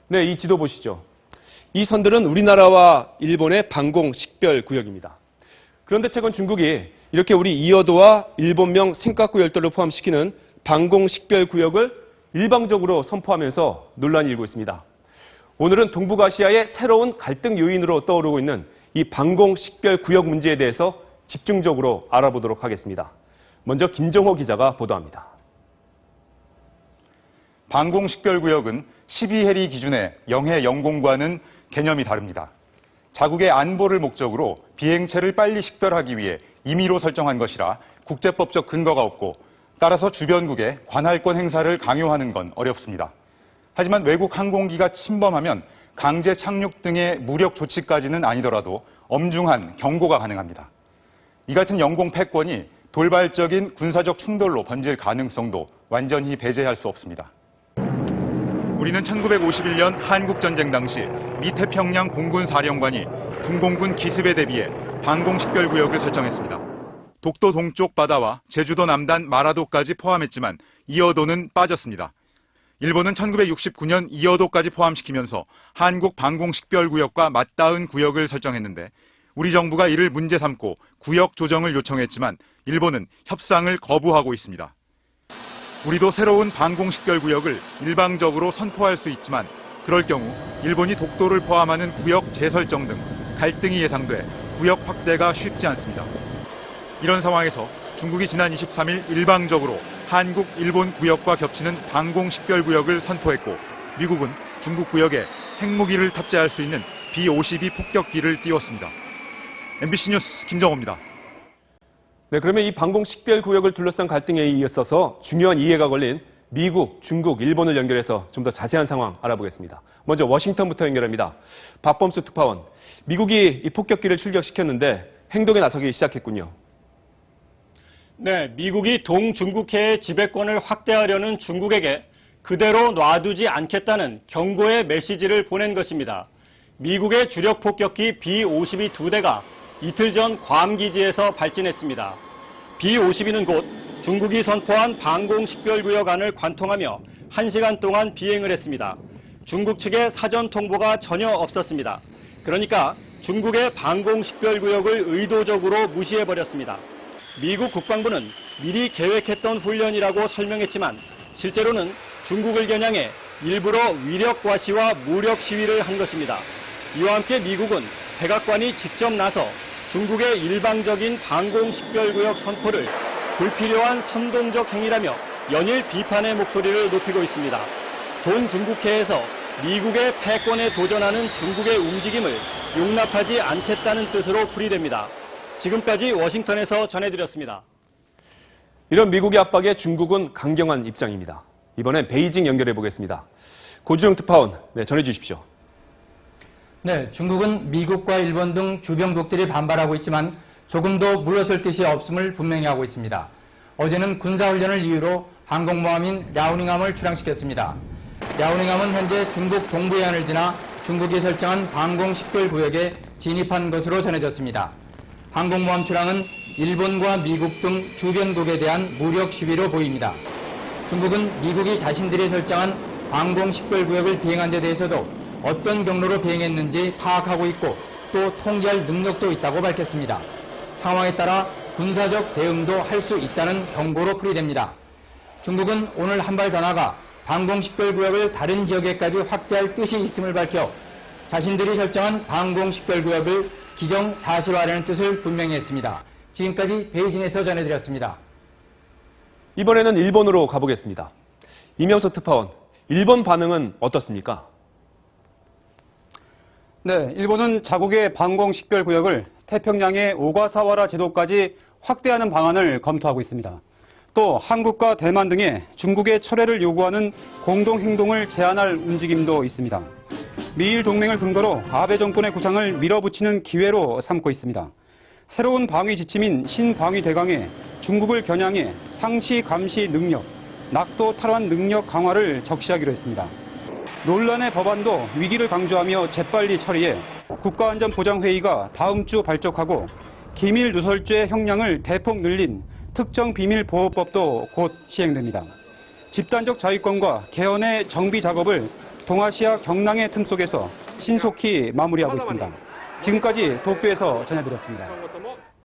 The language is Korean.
네, 이 지도 보시죠. 이 선들은 우리나라와 일본의 방공 식별 구역입니다. 그런데 최근 중국이 이렇게 우리 이어도와 일본명 생카쿠 열도를 포함시키는 방공 식별 구역을 일방적으로 선포하면서 논란이 일고 있습니다. 오늘은 동북아시아의 새로운 갈등 요인으로 떠오르고 있는 이 방공 식별 구역 문제에 대해서 집중적으로 알아보도록 하겠습니다. 먼저 김정호 기자가 보도합니다. 방공 식별구역은 12해리 기준의 영해 영공과는 개념이 다릅니다. 자국의 안보를 목적으로 비행체를 빨리 식별하기 위해 임의로 설정한 것이라 국제법적 근거가 없고 따라서 주변국의 관할권 행사를 강요하는 건 어렵습니다. 하지만 외국 항공기가 침범하면 강제 착륙 등의 무력 조치까지는 아니더라도 엄중한 경고가 가능합니다. 이 같은 영공 패권이 돌발적인 군사적 충돌로 번질 가능성도 완전히 배제할 수 없습니다. 우리는 1951년 한국전쟁 당시 미 태평양 공군사령관이 중공군 기습에 대비해 방공식별구역을 설정했습니다. 독도 동쪽 바다와 제주도 남단 마라도까지 포함했지만 이어도는 빠졌습니다. 일본은 1969년 이어도까지 포함시키면서 한국 방공식별구역과 맞닿은 구역을 설정했는데 우리 정부가 이를 문제 삼고 구역 조정을 요청했지만 일본은 협상을 거부하고 있습니다. 우리도 새로운 방공식별구역을 일방적으로 선포할 수 있지만 그럴 경우 일본이 독도를 포함하는 구역 재설정 등 갈등이 예상돼 구역 확대가 쉽지 않습니다. 이런 상황에서 중국이 지난 23일 일방적으로 한국, 일본 구역과 겹치는 방공식별구역을 선포했고 미국은 중국 구역에 핵무기를 탑재할 수 있는 B-52 폭격기를 띄웠습니다. MBC 뉴스 김정호입니다. 네, 그러면 이 방공식별 구역을 둘러싼 갈등에 이어서 중요한 이해가 걸린 미국, 중국, 일본을 연결해서 좀 더 자세한 상황 알아보겠습니다. 먼저 워싱턴부터 연결합니다. 박범수 특파원, 미국이 이 폭격기를 출격시켰는데 행동에 나서기 시작했군요. 네, 미국이 동중국해의 지배권을 확대하려는 중국에게 그대로 놔두지 않겠다는 경고의 메시지를 보낸 것입니다. 미국의 주력 폭격기 B-52 2대가 이틀 전 괌 기지에서 발진했습니다. B-52는 곧 중국이 선포한 방공식별구역 안을 관통하며 1시간 동안 비행을 했습니다. 중국 측의 사전 통보가 전혀 없었습니다. 그러니까 중국의 방공식별구역을 의도적으로 무시해버렸습니다. 미국 국방부는 미리 계획했던 훈련이라고 설명했지만 실제로는 중국을 겨냥해 일부러 위력 과시와 무력 시위를 한 것입니다. 이와 함께 미국은 백악관이 직접 나서 중국의 일방적인 방공식별구역 선포를 불필요한 선동적 행위라며 연일 비판의 목소리를 높이고 있습니다. 동중국해에서 미국의 패권에 도전하는 중국의 움직임을 용납하지 않겠다는 뜻으로 풀이됩니다. 지금까지 워싱턴에서 전해드렸습니다. 이런 미국의 압박에 중국은 강경한 입장입니다. 이번엔 베이징 연결해 보겠습니다. 고주영 특파원, 네, 전해주십시오. 네, 중국은 미국과 일본 등 주변국들이 반발하고 있지만 조금도 물러설 뜻이 없음을 분명히 하고 있습니다. 어제는 군사훈련을 이유로 항공모함인 랴오닝함을 출항시켰습니다. 랴오닝함은 현재 중국 동부해안을 지나 중국이 설정한 방공식별구역에 진입한 것으로 전해졌습니다. 항공모함 출항은 일본과 미국 등 주변국에 대한 무력 시위로 보입니다. 중국은 미국이 자신들이 설정한 방공식별구역을 비행한 데 대해서도 어떤 경로로 비행했는지 파악하고 있고 또 통제할 능력도 있다고 밝혔습니다. 상황에 따라 군사적 대응도 할 수 있다는 경고로 풀이됩니다. 중국은 오늘 한 발 더 나가 방공식별구역을 다른 지역에까지 확대할 뜻이 있음을 밝혀 자신들이 설정한 방공식별구역을 기정사실화하려는 뜻을 분명히 했습니다. 지금까지 베이징에서 전해드렸습니다. 이번에는 일본으로 가보겠습니다. 이명서 특파원, 일본 반응은 어떻습니까? 네, 일본은 자국의 방공식별구역을 태평양의 오가사와라 제도까지 확대하는 방안을 검토하고 있습니다. 또 한국과 대만 등의 중국의 철회를 요구하는 공동행동을 제안할 움직임도 있습니다. 미일 동맹을 근거로 아베 정권의 구상을 밀어붙이는 기회로 삼고 있습니다. 새로운 방위 지침인 신방위 대강에 중국을 겨냥해 상시 감시 능력, 낙도 탈환 능력 강화를 적시하기로 했습니다. 논란의 법안도 위기를 강조하며 재빨리 처리해 국가안전보장회의가 다음 주 발족하고 기밀 누설죄 형량을 대폭 늘린 특정비밀보호법도 곧 시행됩니다. 집단적 자위권과 개헌의 정비 작업을 동아시아 경랑의 틈 속에서 신속히 마무리하고 있습니다. 지금까지 도쿄에서 전해드렸습니다.